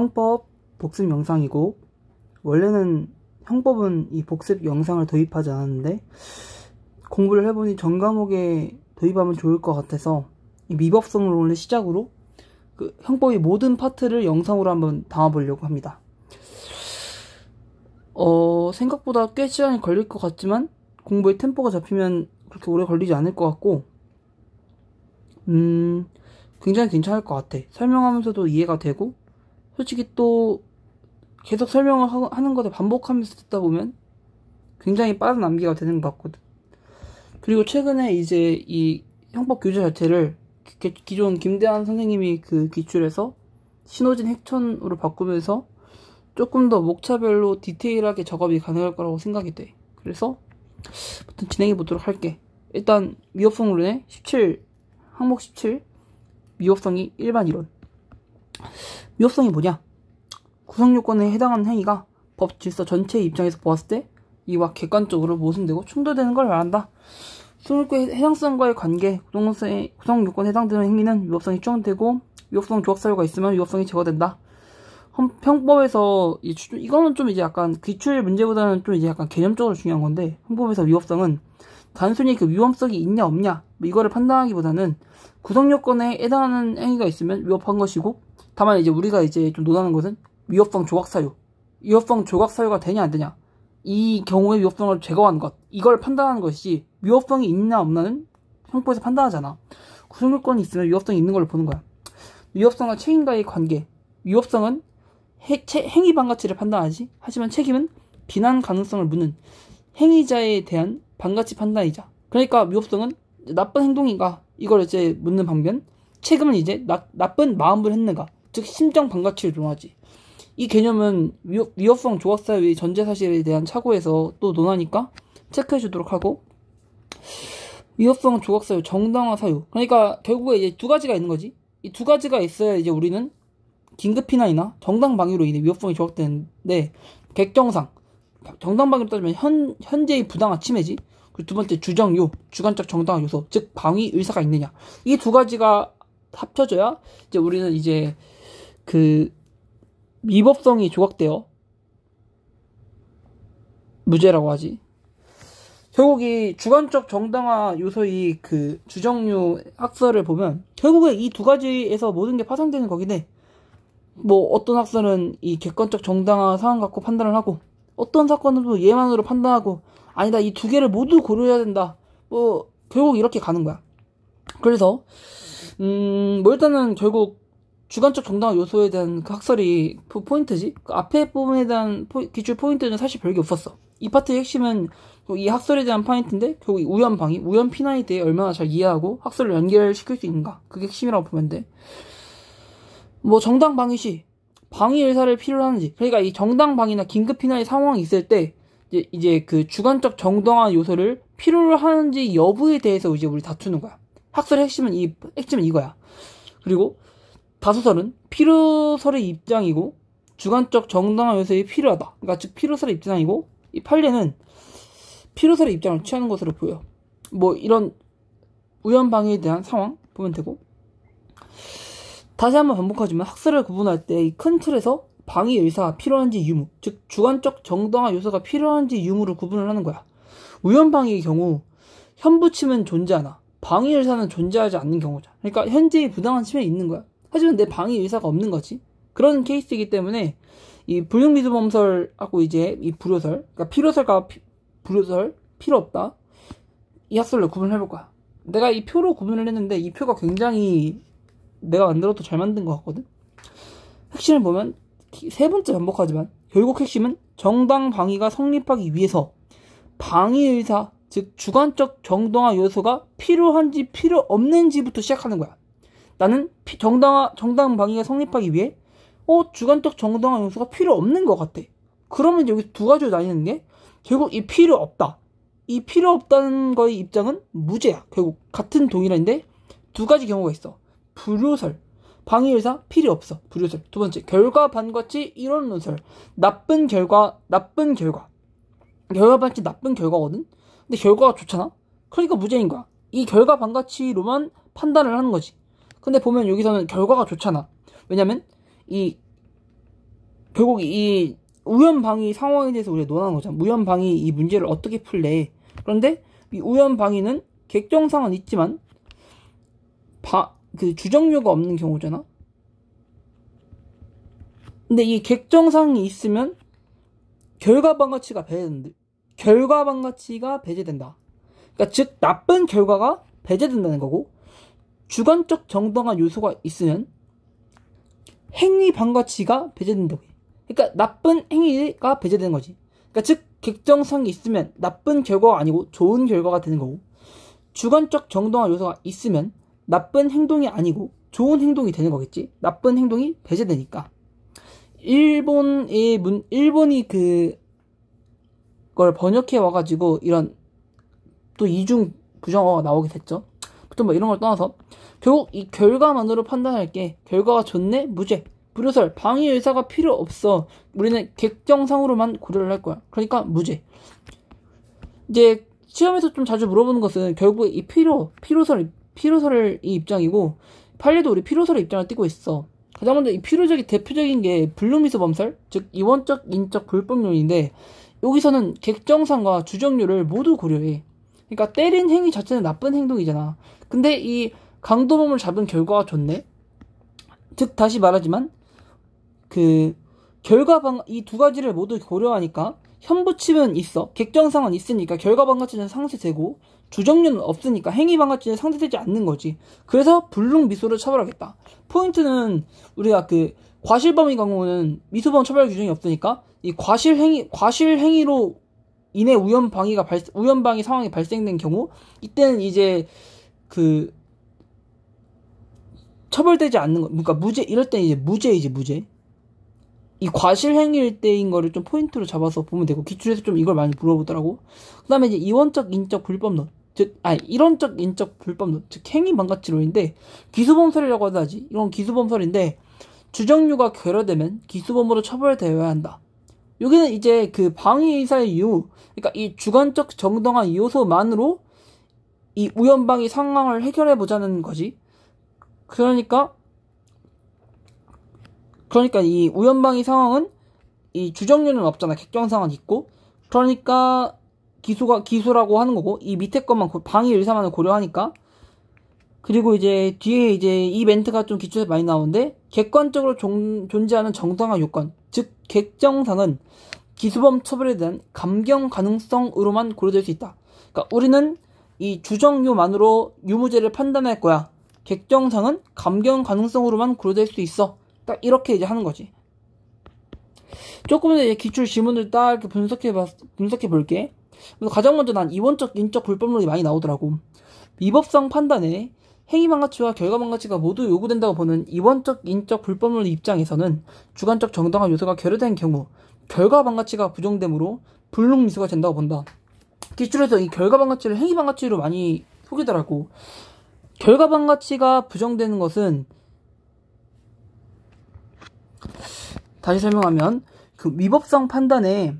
형법 복습 영상이고, 원래는 형법은 이 복습 영상을 도입하지 않았는데 공부를 해보니 전 과목에 도입하면 좋을 것 같아서 이 미법성론을 시작으로 그 형법의 모든 파트를 영상으로 한번 담아보려고 합니다. 생각보다 꽤 시간이 걸릴 것 같지만 공부의 템포가 잡히면 그렇게 오래 걸리지 않을 것 같고, 굉장히 괜찮을 것 같아. 설명하면서도 이해가 되고, 솔직히 또 계속 설명을 하는 것을 반복하면서 듣다 보면 굉장히 빠른 암기가 되는 것 같거든. 그리고 최근에 이제 이 형법 교재 자체를 기존 김대한 선생님이 그 기출해서 신호진 핵천으로 바꾸면서 조금 더 목차별로 디테일하게 작업이 가능할 거라고 생각이 돼. 그래서 부터 진행해 보도록 할게. 일단 미оп성론의 17 항목 17 미оп성이 일반 이론. 미оп성이 뭐냐? 구성요건에 해당하는 행위가 법 질서 전체의 입장에서 보았을 때 이와 객관적으로 모순되고 충돌되는 걸 말한다. 구성요건의 해당성과의 관계, 구성요건에 해당되는 행위는 위법성이 추정되고 위법성 조각 사유가 있으면 위법성이 제거된다. 형법에서 이거는 좀 이제 약간 기출 문제보다는 좀 이제 약간 개념적으로 중요한 건데, 형법에서 위법성은 단순히 그 위험성이 있냐 없냐 뭐 이거를 판단하기보다는 구성요건에 해당하는 행위가 있으면 위법한 것이고, 다만 이제 우리가 이제 좀 논하는 것은 위법성 조각 사유, 위법성 조각 사유가 되냐 안 되냐, 이 경우에 위법성을 제거하는 것, 이걸 판단하는 것이지 위법성이 있나 없나는 형법에서 판단하잖아. 구성요건이 있으면 위법성이 있는 걸로 보는 거야. 위법성과 책임과의 관계, 위법성은 행위 반가치를 판단하지, 하지만 책임은 비난 가능성을 묻는 행위자에 대한 반가치 판단이자, 그러니까 위법성은 나쁜 행동인가 이걸 이제 묻는 반면, 책임은 이제 나쁜 마음을 했는가, 즉 심정 반가치를 논하지. 이 개념은 위법성 조각사유의 전제사실에 대한 착오에서 또 논하니까 체크해 주도록 하고, 위법성 조각사유 정당화 사유, 그러니까 결국에 이제 두 가지가 있는 거지. 이 두 가지가 있어야 이제 우리는 긴급피난이나 정당방위로 인해 위법성이 조각되는데, 객정상 정당방위로 따지면 현재의 부당한 침해지. 그리고 두 번째 주정요, 주관적 정당한 요소, 즉 방위 의사가 있느냐, 이 두 가지가 합쳐져야 이제 우리는 이제 그 미법성이 조각되어 무죄라고 하지. 결국 이 주관적 정당화 요소의 그 주정요 학설을 보면 결국에 이 두 가지에서 모든 게 파생되는 거긴 해. 뭐 어떤 학설은 이 객관적 정당화 상황 갖고 판단을 하고, 어떤 사건은 또 예만으로 판단하고, 아니다 이 두 개를 모두 고려해야 된다, 뭐 결국 이렇게 가는 거야. 그래서 뭐 일단은 결국 주관적 정당화 요소에 대한 그 학설이 포인트지. 그 앞에 부분에 대한 기출 포인트는 사실 별게 없었어. 이 파트의 핵심은 이 학설에 대한 포인트인데, 결국 우연 방위, 우연 피난에 대해 얼마나 잘 이해하고 학설을 연결시킬 수 있는가, 그게 핵심이라고 보면 돼. 뭐 정당 방위 시 방위 의사를 필요로 하는지, 그러니까 이 정당 방위나 긴급 피난의 상황이 있을 때 이제 그 주관적 정당화 요소를 필요로 하는지 여부에 대해서 이제 우리 다투는 거야. 학설의 핵심은 이거야. 그리고 다수설은 필요설의 입장이고 주관적 정당화 요소에 필요하다, 그러니까 즉 필요설의 입장이고, 이 판례는 필요설의 입장을 취하는 것으로 보여. 뭐 이런 우연 방위에 대한 상황 보면 되고, 다시 한번 반복하지만 학설을 구분할 때 이 큰 틀에서 방위 의사가 필요한지 유무, 즉 주관적 정당화 요소가 필요한지 유무를 구분을 하는 거야. 우연 방위의 경우 현부침은 존재하나 방위 의사는 존재하지 않는 경우죠. 그러니까 현재의 부당한 침해가 있는 거야. 하지만 내 방위 의사가 없는 거지. 그런 케이스이기 때문에 이 불능미수범설하고 이제 이 불효설, 그러니까 필요설과 불효설, 필요 없다, 이 학설로 구분을 해볼 거야. 내가 이 표로 구분을 했는데 이 표가 굉장히 내가 만들어도 잘 만든 것 같거든. 핵심을 보면 세 번째 반복하지만 결국 핵심은 정당 방위가 성립하기 위해서 방위의사, 즉 주관적 정당화 요소가 필요한지 필요 없는지부터 시작하는 거야. 나는 정당 방위가 성립하기 위해 주관적 정당화 요소가 필요 없는 것 같아. 그러면 여기 두 가지로 나뉘는 게, 결국 이 필요 없다, 이 필요 없다는 거의 입장은 무죄야. 결국 같은 동일한데 두 가지 경우가 있어. 불효설, 방위의사 필요 없어, 불효설. 두 번째, 결과 반과치 이론론설, 나쁜 결과 반치 나쁜 결과거든. 근데 결과가 좋잖아, 그러니까 무죄인 거야. 이 결과 반과치로만 판단을 하는 거지. 근데 보면 여기서는 결과가 좋잖아. 왜냐면 이 결국 이 우연방위 상황에 대해서 우리가 논하는 거잖아. 우연방위 이 문제를 어떻게 풀래. 그런데 이 우연방위는 객정상은 있지만 그 주정료가 없는 경우잖아. 근데 이 객정상이 있으면 결과방가치가 배제된다. 그러니까 즉 나쁜 결과가 배제된다는 거고, 주관적 정당한 요소가 있으면 행위방가치가 배제된다고 해. 그러니까 나쁜 행위가 배제되는 거지. 그러니까 즉 객정상이 있으면 나쁜 결과가 아니고 좋은 결과가 되는 거고, 주관적 정당한 요소가 있으면 나쁜 행동이 아니고 좋은 행동이 되는 거겠지. 나쁜 행동이 배제되니까. 일본이 그걸 번역해 와가지고 이런 또 이중 부정어가 나오게 됐죠. 보통 뭐 이런 걸 떠나서 결국 이 결과만으로 판단할 게 결과가 좋네, 무죄, 불효설, 방위 의사가 필요 없어. 우리는 객정상으로만 고려를 할 거야. 그러니까 무죄. 이제 시험에서 좀 자주 물어보는 것은 결국 이 필요설의 입장이고, 판례도 우리 필요설의 입장을 띄고 있어. 가장 먼저 이 대표적인 게 불능미수 범설, 즉 이원적 인적 불법론인데, 여기서는 객정상과 주정료를 모두 고려해. 그러니까 때린 행위 자체는 나쁜 행동이잖아. 근데 이 강도범을 잡은 결과가 좋네. 즉 다시 말하지만 이 두 가지를 모두 고려하니까 현부침은 있어. 객정상은 있으니까 결과방가치는 상쇄되고, 주정료는 없으니까 행위방가치는 상쇄되지 않는 거지. 그래서 불능미수를 처벌하겠다. 포인트는 우리가 과실범의 경우는 미수범 처벌 규정이 없으니까 이 과실행위로 인해 우연방위 상황이 발생된 경우, 이때는 이제 처벌되지 않는 거. 그러니까 이럴 때는 이제 무죄. 이 과실행위일 때인 거를 좀 포인트로 잡아서 보면 되고, 기출에서 좀 이걸 많이 물어보더라고. 그 다음에 이제 이론적 인적 불법론, 즉 행위방가치론인데, 기수범설이라고 하지. 이런 기수범설인데, 주정료가 결여되면 기수범으로 처벌되어야 한다. 여기는 이제 방위의사의 이유, 그러니까 이 주관적 정당한 요소만으로 이 우연방위 상황을 해결해보자는 거지. 그러니까 이 우연방위 상황은 이 주정료는 없잖아. 객정상은 있고. 그러니까 기수라고 하는 거고, 이 밑에 것만 방위 의사만을 고려하니까. 그리고 이제 뒤에 이제 이 멘트가 좀 기출에서 많이 나오는데, 객관적으로 존재하는 정당한 요건, 즉 객정상은 기수범 처벌에 대한 감경 가능성으로만 고려될 수 있다. 그러니까 우리는 이 주정료만으로 유무죄를 판단할 거야. 객정상은 감경 가능성으로만 고려될 수 있어. 딱 이렇게 이제 하는 거지. 조금 더 이제 기출 지문을 딱 이렇게 분석해 볼게. 가장 먼저 난 이원적 인적 불법론이 많이 나오더라고. 위법성 판단에 행위방가치와 결과방가치가 모두 요구된다고 보는 이원적 인적 불법론의 입장에서는 주관적 정당한 요소가 결여된 경우 결과방가치가 부정되므로 불능미수가 된다고 본다. 기출에서 이 결과방가치를 행위방가치로 많이 속이더라고. 결과방가치가 부정되는 것은, 다시 설명하면 위법성 판단에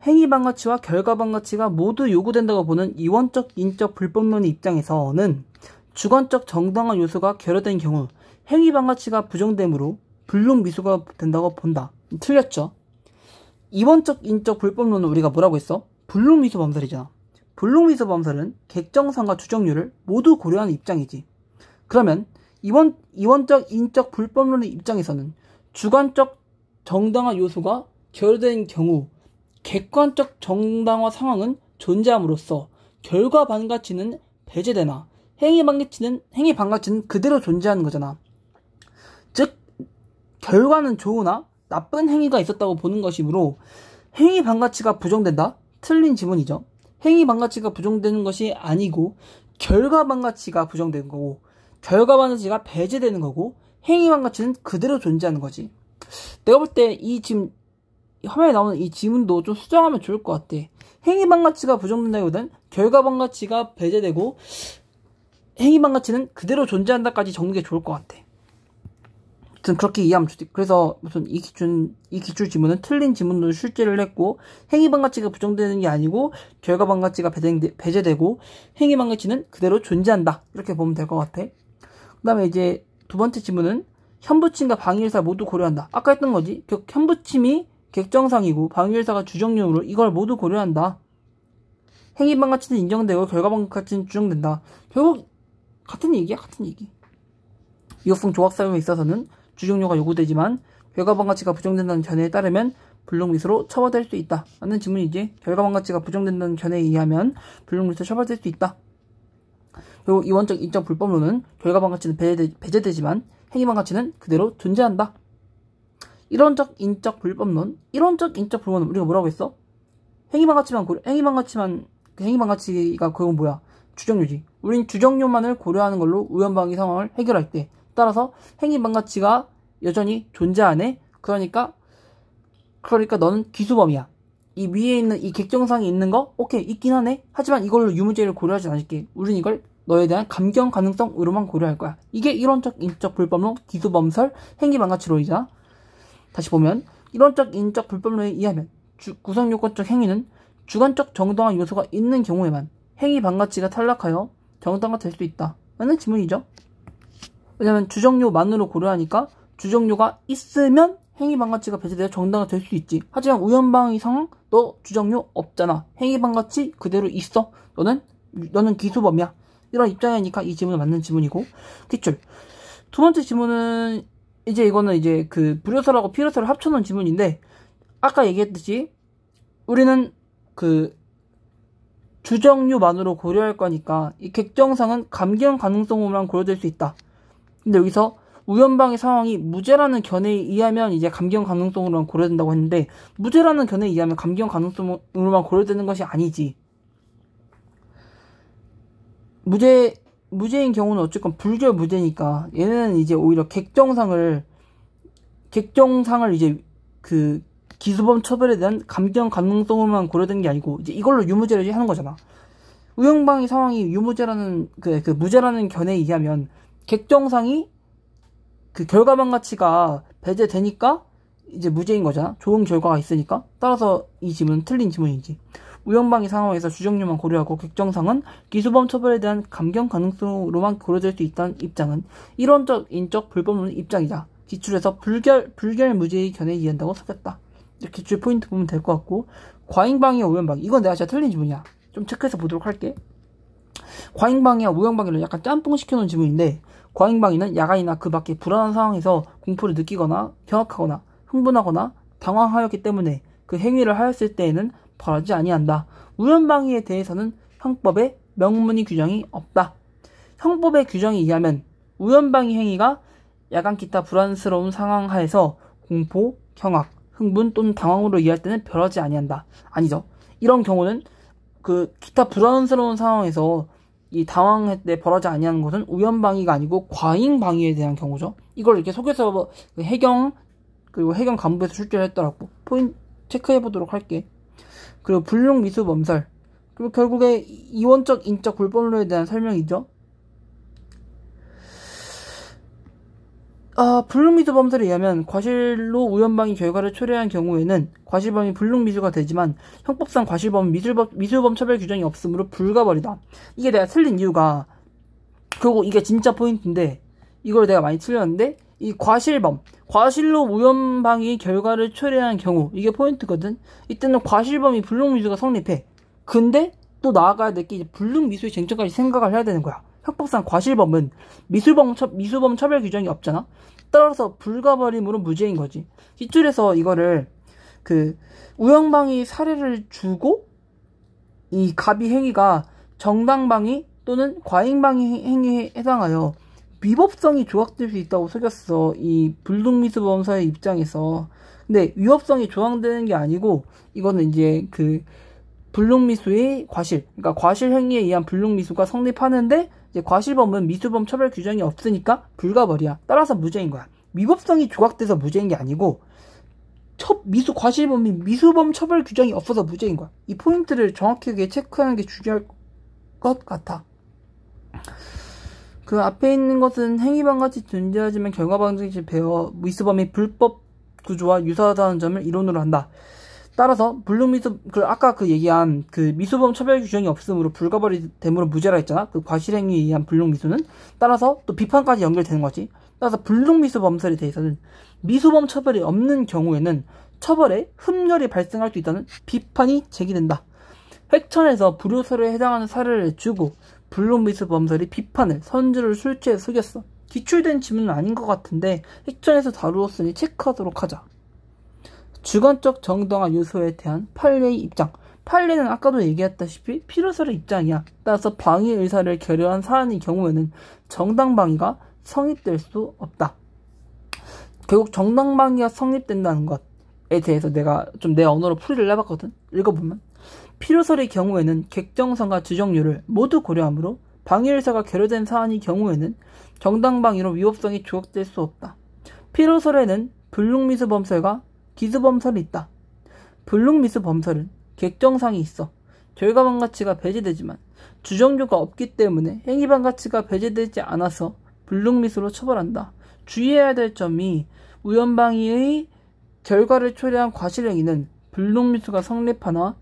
행위방가치와 결과방가치가 모두 요구된다고 보는 이원적 인적 불법론의 입장에서는 주관적 정당한 요소가 결여된 경우 행위방가치가 부정되므로 불능미수가 된다고 본다. 틀렸죠? 이원적 인적 불법론은 우리가 뭐라고 했어? 불능미수 범설이잖아. 불능미수 범설은 객정상과 주정료를 모두 고려하는 입장이지. 그러면 이원적 인적 불법론의 입장에서는 주관적 정당한 요소가 결여된 경우 객관적 정당화 상황은 존재함으로써 결과방가치는 배제되나 행위방가치는 그대로 존재하는 거잖아. 즉 결과는 좋으나 나쁜 행위가 있었다고 보는 것이므로 행위방가치가 부정된다? 틀린 지문이죠. 행위방가치가 부정되는 것이 아니고 결과방가치가 부정되는 거고, 결과방가치가 배제되는 거고, 행위방가치는 그대로 존재하는 거지. 내가 볼 때 지금 화면에 나오는 이 지문도 좀 수정하면 좋을 것 같아. 행위방가치가 부정된다기보다는 결과방가치가 배제되고 행위방가치는 그대로 존재한다까지 적는 게 좋을 것 같아. 아무튼 그렇게 이해하면 좋지. 그래서 무슨 이 기출 지문은 틀린 지문으로 출제를 했고, 행위방가치가 부정되는 게 아니고 결과방가치가 배제되고 행위방가치는 그대로 존재한다. 이렇게 보면 될 것 같아. 그 다음에 이제 두 번째 지문은 현부침과 방위일사 모두 고려한다. 아까 했던 거지. 현부침이 객정상이고 방위일사가 주정용으로 이걸 모두 고려한다. 행위반 가치는 인정되고 결과반 가치는 주정된다. 결국 같은 얘기야, 같은 얘기. 위협성 조각 사용에 있어서는 주정료가 요구되지만 결과반 가치가 부정된다는 견해에 따르면 불능미수로 처벌될 수 있다. 라는 질문이지. 결과반 가치가 부정된다는 견해에 의하면 불능미수로 처벌될 수 있다. 그리고 이원적 인적 불법론은 결과반 가치는 배제되지만 행위반 가치는 그대로 존재한다. 이론적 인적 불법론. 이론적 인적 불법론 우리가 뭐라고 했어? 행위반 가치가 그건 뭐야? 주정료지. 우린 주정료만을 고려하는 걸로 우연방위 상황을 해결할 때 따라서 행위반 가치가 여전히 존재하네. 그러니까 너는 기수범이야. 이 위에 있는 이 객정상이 있는 거 오케이 있긴 하네. 하지만 이걸로 유무죄를 고려하지 않을게. 우린 이걸 너에 대한 감경 가능성으로만 고려할 거야. 이게 이론적 인적 불법론 기수범설 행위반 가치론이잖아. 다시 보면 이론적 인적 불법론에 의하면 구성요건적 행위는 주관적 정당한 요소가 있는 경우에만 행위 반가치가 탈락하여 정당화 될 수 있다. 라는 질문이죠. 왜냐면 주정료만으로 고려하니까 주정료가 있으면 행위 반가치가 배제되어 정당화 될 수 있지. 하지만 우연방위 상황 너 주정료 없잖아. 행위 반가치 그대로 있어. 너는 기수범이야. 이런 입장이니까 이 질문은 맞는 질문이고. 기출. 두 번째 질문은 이거는 그 불효설하고 필효설을 합쳐놓은 질문인데 아까 얘기했듯이 우리는 그 주정료만으로 고려할 거니까 이 객정상은 감경 가능성으로만 고려될 수 있다. 근데 여기서 우연방위 상황이 무죄라는 견해에 의하면 이제 감경 가능성으로만 고려된다고 했는데 무죄라는 견해에 의하면 감경 가능성으로만 고려되는 것이 아니지. 무죄인 경우는 어쨌건 불결 무죄니까 얘는 이제 오히려 객정상을 이제 그 기수범 처벌에 대한 감경 가능성으로만 고려된 게 아니고 이제 이걸로 유무죄를 하는 거잖아. 우연방위 상황이 유무죄라는 그 무죄라는 견해에 의하면 객정상이 그 결과반 가치가 배제되니까 이제 무죄인 거잖아. 좋은 결과가 있으니까. 따라서 이 질문은 틀린 질문이지. 우연방위 상황에서 주정료만 고려하고 객정상은 기수범 처벌에 대한 감경 가능성으로만 고려될 수 있다는 입장은 이론적 인적 불법론 입장이다. 기출에서 불결 무죄의 견해에 의한다고 속였다. 기출 포인트 보면 될 것 같고, 과잉방위와 우연방위. 이건 내가 진짜 틀린 질문이야. 좀 체크해서 보도록 할게. 과잉방위와 우연방위를 약간 짬뽕 시켜놓은 질문인데, 과잉방위는 야간이나 그 밖에 불안한 상황에서 공포를 느끼거나 경악하거나 흥분하거나 당황하였기 때문에 그 행위를 하였을 때에는 벌하지 아니한다. 우연방위에 대해서는 형법에 명문의 규정이 없다. 형법의 규정에 의하면 우연방위 행위가 야간 기타 불안스러운 상황 하에서 공포, 경악, 흥분 또는 당황으로 이해할 때는 별하지 아니한다. 아니죠. 이런 경우는 그 기타 불안스러운 상황에서 이 당황할 때 벌하지 아니하는 것은 우연방위가 아니고 과잉방위에 대한 경우죠. 이걸 이렇게 속에서 그리고 해경 간부에서 출제를 했더라고. 포인트 체크해보도록 할게. 그리고 불능미수범설. 그리고 결국에 이원적 인적 불법론에 대한 설명이죠. 불능미수범설에 의하면 과실로 우연방위 결과를 초래한 경우에는 과실범이 불능미수가 되지만 형법상 과실범은 미수범 처벌 규정이 없으므로 불가벌이다. 이게 내가 틀린 이유가, 그리고 이게 진짜 포인트인데 이걸 내가 많이 틀렸는데, 이 과실로 우연방위 결과를 초래한 경우, 이게 포인트거든. 이때는 과실범이 불능미수가 성립해. 근데 또 나아가야 될 게 불능미수의 쟁점까지 생각을 해야 되는 거야. 형법상 과실범은 미수범 처벌 규정이 없잖아. 따라서 불가벌임으로 무죄인 거지. 기출에서 이거를 그 우연방위 사례를 주고 이 갑이 행위가 정당방위 또는 과잉방위 행위에 해당하여 위법성이 조각될 수 있다고 속였어. 이 불능미수범서의 입장에서. 근데 위법성이 조항되는 게 아니고 이거는 이제 그 불능미수의 과실, 그러니까 과실 행위에 의한 불능미수가 성립하는데 이제 과실범은 미수범 처벌 규정이 없으니까 불가벌이야. 따라서 무죄인 거야. 위법성이 조각돼서 무죄인 게 아니고 과실범이 미수범 처벌 규정이 없어서 무죄인 거야. 이 포인트를 정확하게 체크하는 게 중요할 것 같아. 그 앞에 있는 것은 행위반같이 존재하지만 결과방정이 배어 미수범이 불법 구조와 유사하다는 점을 이론으로 한다. 따라서 아까 그 얘기한 그 미수범 처벌 규정이 없으므로 불가벌이 됨으로 무죄라 했잖아. 그 과실행위에 의한 불능미수는. 따라서 또 비판까지 연결되는 거지. 따라서 불능미수범설에 대해서는 미수범 처벌이 없는 경우에는 처벌에 흠결이 발생할 수 있다는 비판이 제기된다. 획천에서 불효설에 해당하는 사례를 주고 불능미수범설이 비판을 선주를 술취해 속였어. 기출된 지문은 아닌 것 같은데 획천에서 다루었으니 체크하도록 하자. 주관적 정당화 요소에 대한 판례의 입장. 판례는 아까도 얘기했다시피 필요설의 입장이야. 따라서 방위 의사를 결여한 사안의 경우에는 정당방위가 성립될 수 없다. 결국 정당방위가 성립된다는 것에 대해서 내가 좀 내 언어로 풀이를 해봤거든. 읽어보면 필요설의 경우에는 객정성과 주정률을 모두 고려하므로 방위 의사가 결여된 사안의 경우에는 정당방위로 위법성이 조각될 수 없다. 필요설에는 불능미수범설과 기수범설이 있다. 불능미수범설은 객정상이 있어 결과반 가치가 배제되지만 주정료가 없기 때문에 행위반 가치가 배제되지 않아서 불능미수로 처벌한다. 주의해야 될 점이 우연방위의 결과를 초래한 과실행위는 불능미수가 성립하나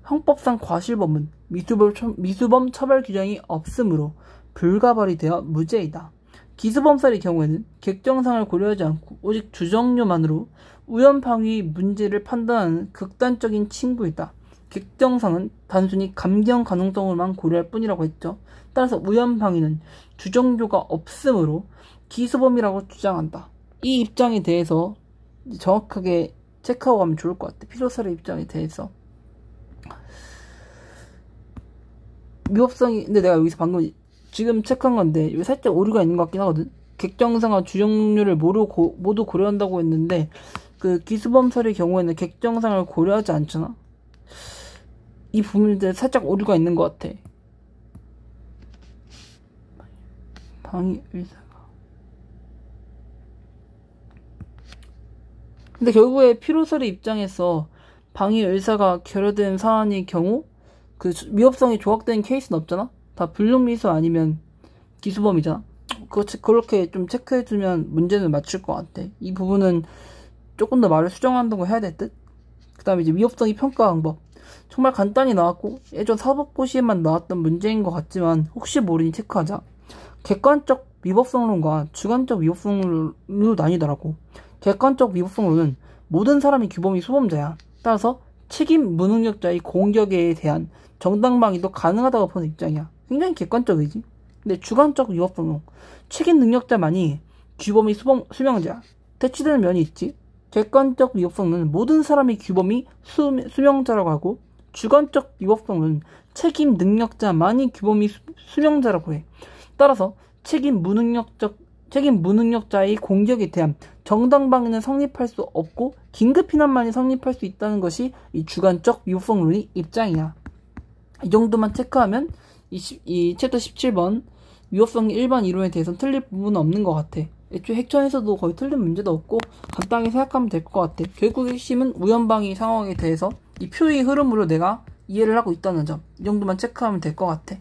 형법상 과실범은 미수범 처벌 규정이 없으므로 불가벌이 되어 무죄이다. 기수범설의 경우에는 객정상을 고려하지 않고 오직 주정료만으로 우연방위 문제를 판단하는 극단적인 친구이다. 객정상은 단순히 감경 가능성으로만 고려할 뿐이라고 했죠. 따라서 우연방위는 주정료가 없으므로 기수범이라고 주장한다. 이 입장에 대해서 정확하게 체크하고 가면 좋을 것 같아. 필요설의 입장에 대해서. 위법성이, 근데 내가 여기서 방금 지금 체크한 건데 여기 살짝 오류가 있는 것 같긴 하거든. 객정상과 주정료를 모두 고려한다고 했는데 그 기수범설의 경우에는 객정상을 고려하지 않잖아. 이 부분에 살짝 오류가 있는 것 같아. 방위 의사가. 근데 결국에 필요설의 입장에서 방위 의사가 결여된 사안의 경우 그 위법성이 조각된 케이스는 없잖아. 다 불능미수 아니면 기수범이잖아. 그렇게 좀 체크해주면 문제는 맞출 것 같아. 이 부분은 조금 더 말을 수정한다고 해야 될 듯. 그 다음에 이제 위법성의 평가 방법. 정말 간단히 나왔고 예전 사법고시에만 나왔던 문제인 것 같지만 혹시 모르니 체크하자. 객관적 위법성론과 주관적 위법성론으로 나뉘더라고. 객관적 위법성론은 모든 사람이 규범이 수범자야. 따라서 책임 무능력자의 공격에 대한 정당방위도 가능하다고 보는 입장이야. 굉장히 객관적이지. 근데 주관적 위법성론, 책임 능력자만이 규범이 수명자야. 대치되는 면이 있지. 객관적 위법성론은 모든 사람이 규범이 수명자라고 하고 주관적 위법성론은 책임 능력자만이 규범이 수명자라고 해. 따라서 책임 무능력자의 공격에 대한 정당방위는 성립할 수 없고 긴급피난만이 성립할 수 있다는 것이 이 주관적 위법성론의 입장이야. 이 정도만 체크하면 이 챕터 17번 위법성의 일반 이론에 대해서는 틀릴 부분은 없는 것 같아. 애초에 획천에서도 거의 틀린 문제도 없고 간단하게 생각하면 될 것 같아. 결국 핵심은 우연방위 상황에 대해서 이 표의 흐름으로 내가 이해를 하고 있다는 점, 이 정도만 체크하면 될 것 같아.